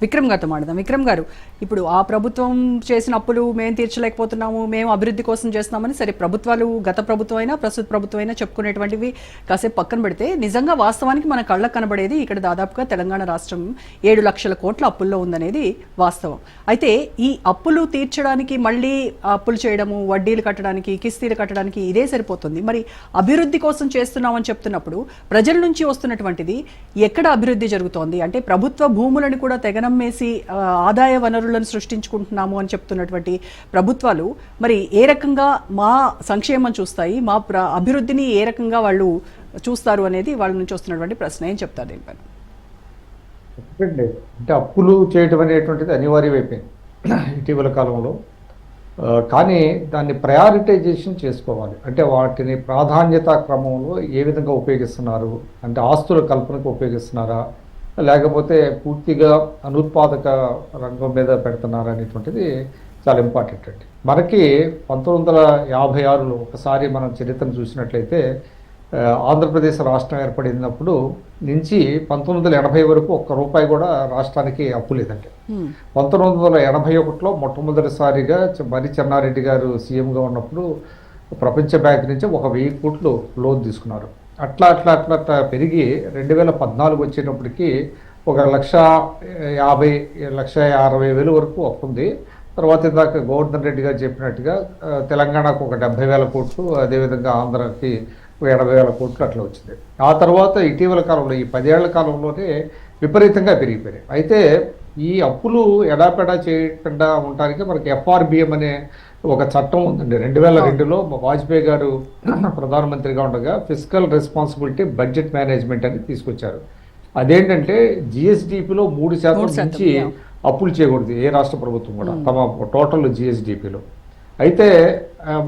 విక్రమ్ గారితో మాట్లాడదాం. విక్రమ్ గారు, ఇప్పుడు ఆ ప్రభుత్వం చేసిన అప్పులు మేము తీర్చలేకపోతున్నాము, మేము అభివృద్ధి కోసం చేస్తున్నామని సరే ప్రభుత్వాలు, గత ప్రభుత్వం అయినా ప్రస్తుత ప్రభుత్వం అయినా చెప్పుకునేటువంటివి కాసేపు పక్కన పెడితే, నిజంగా వాస్తవానికి మన కళ్ళకు కనబడేది ఇక్కడ దాదాపుగా తెలంగాణ రాష్ట్రం 7 లక్షల కోట్ల అప్పుల్లో ఉందనేది వాస్తవం. అయితే ఈ అప్పులు తీర్చడానికి మళ్ళీ అప్పులు చేయడము, వడ్డీలు కట్టడానికి, కిస్తీలు కట్టడానికి ఇదే సరిపోతుంది. మరి అభివృద్ధి కోసం చేస్తున్నామని చెప్తున్నప్పుడు ప్రజల నుంచి వస్తున్నటువంటిది ఎక్కడ అభివృద్ధి జరుగుతోంది? అంటే ప్రభుత్వ భూములను కూడా తెగనమ్మేసి ఆదాయ వనరులను సృష్టించుకుంటున్నాము అని చెప్తున్నటువంటి ప్రభుత్వాలు మరి ఏ రకంగా మా సంక్షేమం చూస్తాయి, మా అభివృద్ధిని ఏ రకంగా వాళ్ళు చూస్తారు అనేది వాళ్ళ నుంచి వస్తున్నటువంటి ప్రశ్న. ఏం చెప్తారు దీనిపైన? అంటే అప్పులు చేయడం అనేటువంటిది అనివార్యమైపోయింది ఇటీవల కాలంలో. కానీ దాన్ని ప్రయారిటైజేషన్ చేసుకోవాలి. అంటే వాటిని ప్రాధాన్యతా క్రమంలో ఏ విధంగా ఉపయోగిస్తున్నారు, అంటే ఆస్తుల కల్పనకు ఉపయోగిస్తున్నారా, లేకపోతే పూర్తిగా అనుత్పాదక రంగం మీద పెడుతున్నారా అనేటువంటిది చాలా ఇంపార్టెంట్ అండి. మనకి 1956లో ఒకసారి మనం చరిత్రను చూసినట్లయితే ఆంధ్రప్రదేశ్ రాష్ట్రం ఏర్పడినప్పుడు నుంచి 1980 వరకు ఒక్క రూపాయి కూడా రాష్ట్రానికి అప్పు లేదండి. 1981లో మొట్టమొదటిసారిగా మరి చెన్నారెడ్డి గారు సీఎంగా ఉన్నప్పుడు ప్రపంచ బ్యాంక్ నుంచి 1000 కోట్లు లోన్ తీసుకున్నారు. అట్లా అట్లా అట్లా అట్లా పెరిగి 2014 వచ్చేటప్పటికి 1,50,000 వరకు అప్పు ఉంది. తర్వాత ఇందాక గోవర్ధన్ రెడ్డి గారు చెప్పినట్టుగా తెలంగాణకు 70,000 కోట్లు, అదేవిధంగా ఆంధ్రాకి 80,000 కోట్లు అట్లా వచ్చింది. ఆ తర్వాత ఇటీవల కాలంలో ఈ 10 ఏళ్ల కాలంలోనే విపరీతంగా పెరిగిపోయాయి. అయితే ఈ అప్పులు ఎడాపెడా చేయకుండా ఉండడానికి మనకి FRBM అనే ఒక చట్టం ఉందండి. 2002లో వాజ్పేయి గారు ప్రధానమంత్రిగా ఉండగా ఫిస్కల్ రెస్పాన్సిబిలిటీ బడ్జెట్ మేనేజ్మెంట్ అని తీసుకొచ్చారు. అదేంటంటే GSDPలో 3% నుంచి అప్పులు చేయకూడదు ఏ రాష్ట్ర ప్రభుత్వం కూడా తమ టోటల్ GSDPలో. అయితే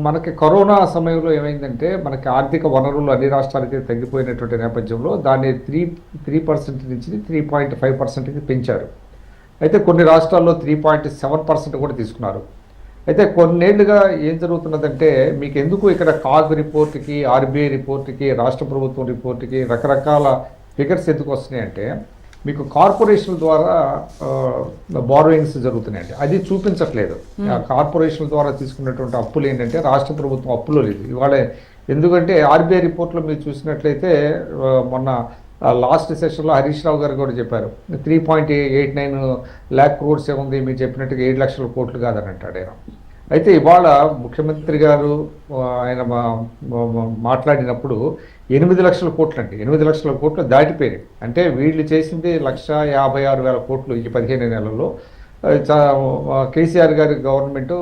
మనకి కరోనా సమయంలో ఏమైందంటే మనకి ఆర్థిక వనరులు అన్ని రాష్ట్రాలకి తగ్గిపోయినటువంటి నేపథ్యంలో దాన్ని 3% నుంచి 3.5%కి పెంచారు. అయితే కొన్ని రాష్ట్రాల్లో 3.7% కూడా తీసుకున్నారు. అయితే కొన్నేళ్లుగా ఏం జరుగుతున్నదంటే మీకు ఎందుకు ఇక్కడ కాగ్ రిపోర్ట్కి, RBI రిపోర్ట్కి, రాష్ట్ర ప్రభుత్వం రిపోర్ట్కి రకరకాల ఫిగర్స్ ఎందుకు వస్తున్నాయంటే మీకు కార్పొరేషన్ల ద్వారా బారోయింగ్స్ జరుగుతున్నాయండి. అది చూపించట్లేదు. కార్పొరేషన్ల ద్వారా తీసుకున్నటువంటి అప్పులు ఏంటంటే రాష్ట్ర ప్రభుత్వం అప్పులో లేదు ఇవాళ. ఎందుకంటే RBI రిపోర్ట్లో మీరు చూసినట్లయితే మొన్న లాస్ట్ సెషన్లో హరీష్ రావు గారు కూడా చెప్పారు 3.89 lakh crores ఉంది, మీరు చెప్పినట్టుగా 7 లక్షల కోట్లు కాదని అంటాడు ఆయన. అయితే ఇవాళ ముఖ్యమంత్రి గారు ఆయన మాట్లాడినప్పుడు 8 లక్షల కోట్లు అండి, 8 లక్షల కోట్లు దాటిపోయినాయి. అంటే వీళ్ళు చేసింది 1,56,000 కోట్లు ఈ 15 నెలల్లో. కేసీఆర్ గారి గవర్నమెంట్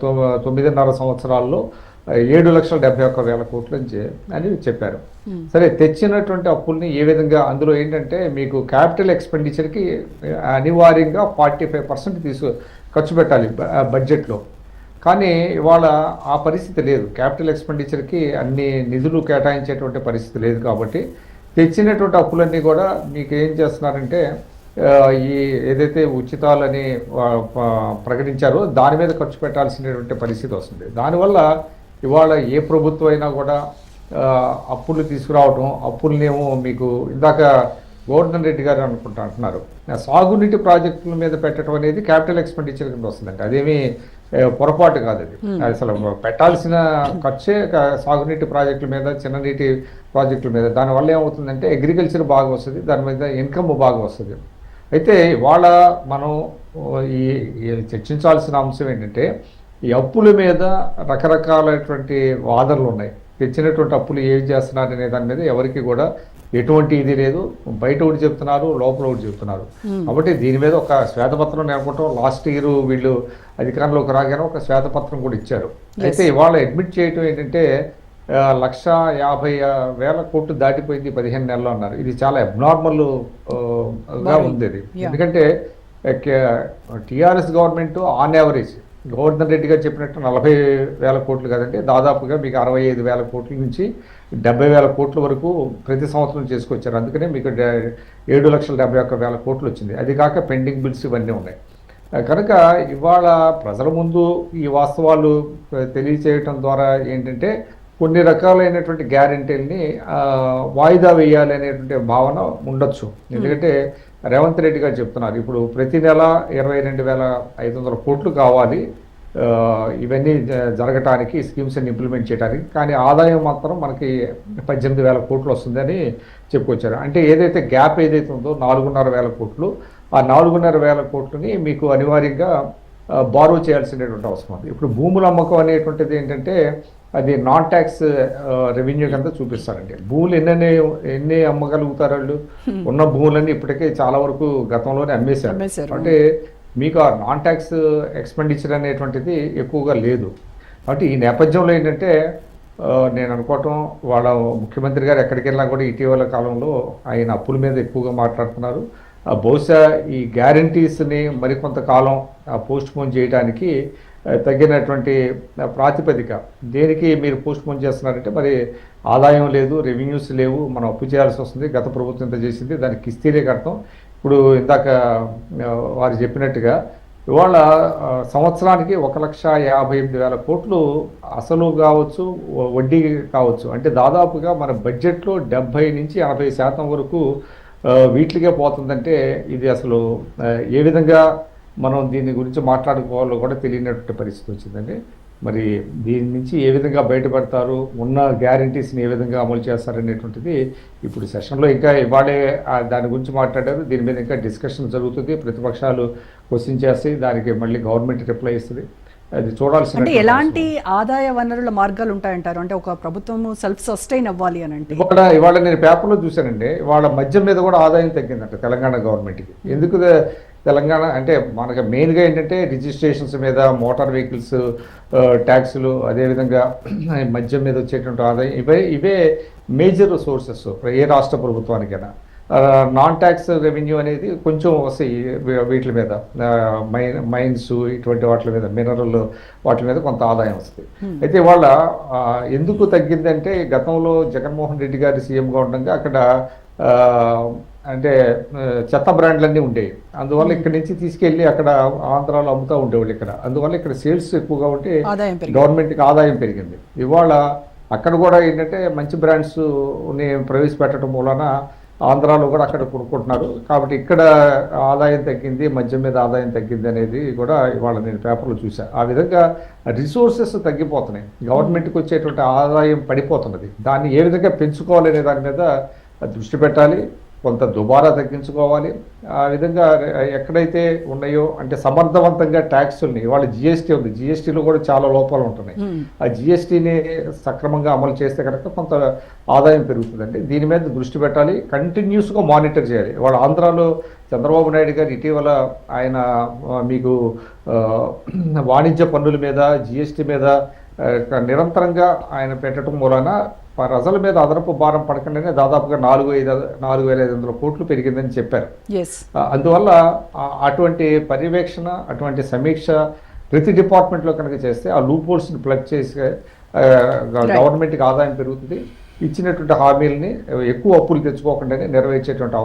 9.5 సంవత్సరాల్లో 7,71,000 కోట్లు అని చెప్పారు. సరే, తెచ్చినటువంటి అప్పుల్ని ఏ విధంగా, అందులో ఏంటంటే మీకు క్యాపిటల్ ఎక్స్పెండిచర్కి అనివార్యంగా 45% ఖర్చు పెట్టాలి బడ్జెట్లో. కానీ ఇవాళ ఆ పరిస్థితి లేదు. క్యాపిటల్ ఎక్స్పెండిచర్కి అన్ని నిధులు కేటాయించేటువంటి పరిస్థితి లేదు. కాబట్టి తెచ్చినటువంటి అప్పులన్నీ కూడా మీకు ఏం చేస్తున్నారంటే ఈ ఏదైతే ఉచితాలని ప్రకటించారో దాని మీద ఖర్చు పెట్టాల్సినటువంటి పరిస్థితి వస్తుంది. దానివల్ల ఇవాళ ఏ ప్రభుత్వం అయినా కూడా అప్పులు తీసుకురావడం, అప్పులనేమో మీకు ఇందాక గోవర్ధన్ రెడ్డి గారు అంటున్నారు సాగునీటి ప్రాజెక్టుల మీద పెట్టడం అనేది క్యాపిటల్ ఎక్స్పెండిచర్ కింద వస్తుందండి. అదేమీ పొరపాటు కాదు. అది అసలు పెట్టాల్సిన ఖర్చే సాగునీటి ప్రాజెక్టుల మీద, చిన్ననీటి ప్రాజెక్టుల మీద. దానివల్ల ఏమవుతుందంటే అగ్రికల్చర్ బాగా వస్తుంది, దాని మీద ఇన్కమ్ బాగా వస్తుంది. అయితే ఇవాళ మనం ఈ చర్చించాల్సిన అంశం ఏంటంటే ఈ అప్పుల మీద రకరకాలైనటువంటి వాదనలు ఉన్నాయి. తెచ్చినటువంటి అప్పులు ఏం చేస్తున్నారు అనే దాని మీద ఎవరికి కూడా ఎటువంటి ఇది లేదు. బయట ఒకటి చెప్తున్నారు, లోపల ఒకటి చెప్తున్నారు. కాబట్టి దీని మీద ఒక శ్వేతపత్రం నేర్పడం, లాస్ట్ ఇయర్ వీళ్ళు అధికారంలోకి రాగానే ఒక శ్వేతపత్రం కూడా ఇచ్చారు. అయితే ఇవాళ అడ్మిట్ చేయటం ఏంటంటే 1,50,000 కోట్లు దాటిపోయింది 15 నెలలు అన్నారు. ఇది చాలా అబ్నార్మల్గా ఉంది అది. ఎందుకంటే TRS government on average Govardhan Reddy గారు చెప్పినట్టు 40,000 కోట్లు కదండి, దాదాపుగా మీకు 65,000 కోట్ల నుంచి 70,000 కోట్ల వరకు ప్రతి సంవత్సరం చేసుకొచ్చారు. అందుకనే మీకు 7,71,000 కోట్లు వచ్చింది. అది కాక పెండింగ్ బిల్స్ ఇవన్నీ ఉన్నాయి. కనుక ఇవాళ ప్రజల ముందు ఈ వాస్తవాలు తెలియచేయటం ద్వారా ఏంటంటే కొన్ని రకాలైనటువంటి గ్యారెంటీల్ని వాయిదా వేయాలి అనేటువంటి భావన ఉండొచ్చు. ఎందుకంటే రేవంత్ రెడ్డి గారు చెప్తున్నారు ఇప్పుడు ప్రతి నెల 22,500 కోట్లు కావాలి ఇవన్నీ జరగటానికి స్కీమ్స్ అన్ని ఇంప్లిమెంట్ చేయడానికి, కానీ ఆదాయం మాత్రం మనకి 18,000 కోట్లు వస్తుందని చెప్పుకొచ్చారు. అంటే ఏదైతే గ్యాప్ ఏదైతే ఉందో 4,500 కోట్లు, ఆ 4,500 కోట్లని మీకు అనివార్యంగా బారో చేయాల్సినటువంటి అవసరం ఉంది. ఇప్పుడు భూముల అమ్మకం అనేటువంటిది ఏంటంటే అది నాన్ ట్యాక్స్ రెవెన్యూ కింద చూపిస్తారండి. భూములు ఎన్ని అమ్మగలుగుతారు వాళ్ళు? ఉన్న భూములన్నీ ఇప్పటికే చాలా వరకు గతంలోనే అమ్మేశారు. అంటే మీకు ఆ నాన్ ట్యాక్స్ ఎక్స్పెండిచర్ అనేటువంటిది ఎక్కువగా లేదు. కాబట్టి ఈ నేపథ్యంలో ఏంటంటే నేను అనుకోవటం వాళ్ళ ముఖ్యమంత్రి గారు ఎక్కడికి వెళ్ళినా కూడా ఇటీవల కాలంలో ఆయన అప్పుల మీద ఎక్కువగా మాట్లాడుతున్నారు. బహుశా ఈ గ్యారంటీస్ని మరికొంతకాలం పోస్ట్ పోన్ చేయడానికి తగినటువంటి ప్రాతిపదిక దేనికి మీరు పోస్ట్ పోన్ చేస్తున్నారంటే మరి ఆదాయం లేదు, రెవెన్యూస్ లేవు, మనం అప్పు చేయాల్సి వస్తుంది, గత ప్రభుత్వం ఇంత చేసింది, దానికి కిస్తీలే కడతాం. ఇప్పుడు ఇందాక వారు చెప్పినట్టుగా ఇవాళ సంవత్సరానికి 1,58,000 కోట్లు అసలు కావచ్చు, వడ్డీ కావచ్చు. అంటే దాదాపుగా మన బడ్జెట్లో 70 నుంచి 80% వరకు వీటికే పోతుందంటే ఇది అసలు ఏ విధంగా మనం దీని గురించి మాట్లాడుకోవాలో కూడా తెలియనటువంటి పరిస్థితి వచ్చిందండి. మరి దీని నుంచి ఏ విధంగా బయటపడతారు, ఉన్న గ్యారంటీస్ని ఏ విధంగా అమలు చేస్తారనేటువంటిది ఇప్పుడు సెషన్లో ఇంకా ఇవాళే దాని గురించి మాట్లాడారు. దీని మీద ఇంకా డిస్కషన్ జరుగుతుంది, ప్రతిపక్షాలు క్వశ్చన్ చేస్తాయి, దానికి మళ్ళీ గవర్నమెంట్ రిప్లై ఇస్తుంది. అది చూడాల్సిన. అంటే ఎలాంటి ఆదాయ వనరుల మార్గాలు ఉంటాయంటారు? అంటే ఒక ప్రభుత్వం సెల్ఫ్ సస్టైన్ అవ్వాలి అని అంటే ఇవాళ నేను పేపర్లో చూశానండి, ఇవాళ మద్యం మీద కూడా ఆదాయం తగ్గిందంట తెలంగాణ గవర్నమెంట్కి. ఎందుకు తెలంగాణ అంటే మనకు మెయిన్గా ఏంటంటే రిజిస్ట్రేషన్స్ మీద, మోటార్ వెహికల్స్ ట్యాక్సులు, అదేవిధంగా మద్యం మీద వచ్చేటువంటి ఆదాయం ఇవే మేజర్ సోర్సెస్ ఏ రాష్ట్ర ప్రభుత్వానికైనా. నాన్ ట్యాక్స్ రెవెన్యూ అనేది కొంచెం వస్తాయి వీటి మీద, మైన్స్ ఇటువంటి వాటి మీద, మినరల్ వాటి మీద కొంత ఆదాయం వస్తుంది. అయితే ఇవాళ ఎందుకు తగ్గిందంటే గతంలో జగన్మోహన్ రెడ్డి గారి సీఎంగా ఉండగా అక్కడ అంటే చెత్త బ్రాండ్లన్నీ ఉండేవి. అందువల్ల ఇక్కడ నుంచి తీసుకెళ్ళి అక్కడ ఆంధ్రాలో అమ్ముతూ ఉండేవాళ్ళు ఇక్కడ. అందువల్ల ఇక్కడ సేల్స్ ఎక్కువగా ఉంటే గవర్నమెంట్కి ఆదాయం పెరిగింది. ఇవాళ అక్కడ కూడా ఏంటంటే మంచి బ్రాండ్స్ ప్రవేశపెట్టడం మూలన ఆంధ్రాలో కూడా అక్కడ కొనుక్కుంటున్నారు. కాబట్టి ఇక్కడ ఆదాయం తగ్గింది, మద్యం మీద ఆదాయం తగ్గింది అనేది కూడా ఇవాళ నేను పేపర్లో చూశాను. ఆ విధంగా రిసోర్సెస్ తగ్గిపోతున్నాయి, గవర్నమెంట్కి వచ్చేటువంటి ఆదాయం పడిపోతున్నది. దాన్ని ఏ విధంగా పెంచుకోవాలనే దాని మీద దృష్టి పెట్టాలి, కొంత దుబారా తగ్గించుకోవాలి. ఆ విధంగా ఎక్కడైతే ఉన్నాయో అంటే సమర్థవంతంగా ట్యాక్సుల్ని, ఇవాళ జిఎస్టీ ఉంది, జిఎస్టీలో కూడా చాలా లోపాలు ఉంటున్నాయి. ఆ జిఎస్టీని సక్రమంగా అమలు చేస్తే కనుక కొంత ఆదాయం పెరుగుతుందండి. దీని మీద దృష్టి పెట్టాలి, కంటిన్యూస్గా మానిటర్ చేయాలి. ఇవాళ ఆంధ్రాలో చంద్రబాబు నాయుడు గారు ఇటీవల ఆయన మీకు వాణిజ్య పన్నుల మీద, జిఎస్టీ మీద నిరంతరంగా ఆయన పెట్టడం మూలన ప్రజల మీద అదనపు భారం పడకుండానే దాదాపుగా 4,500 కోట్లు పెరిగిందని చెప్పారు. అందువల్ల అటువంటి పర్యవేక్షణ, అటువంటి సమీక్ష ప్రతి డిపార్ట్మెంట్లో కనుక చేస్తే ఆ లూప్ హోల్స్ని ప్లగ్ చేసి గవర్నమెంట్కి ఆదాయం పెరుగుతుంది. ఇచ్చినటువంటి హామీలని ఎక్కువ అప్పులు తెచ్చుకోకుండానే నెరవేర్చేటువంటి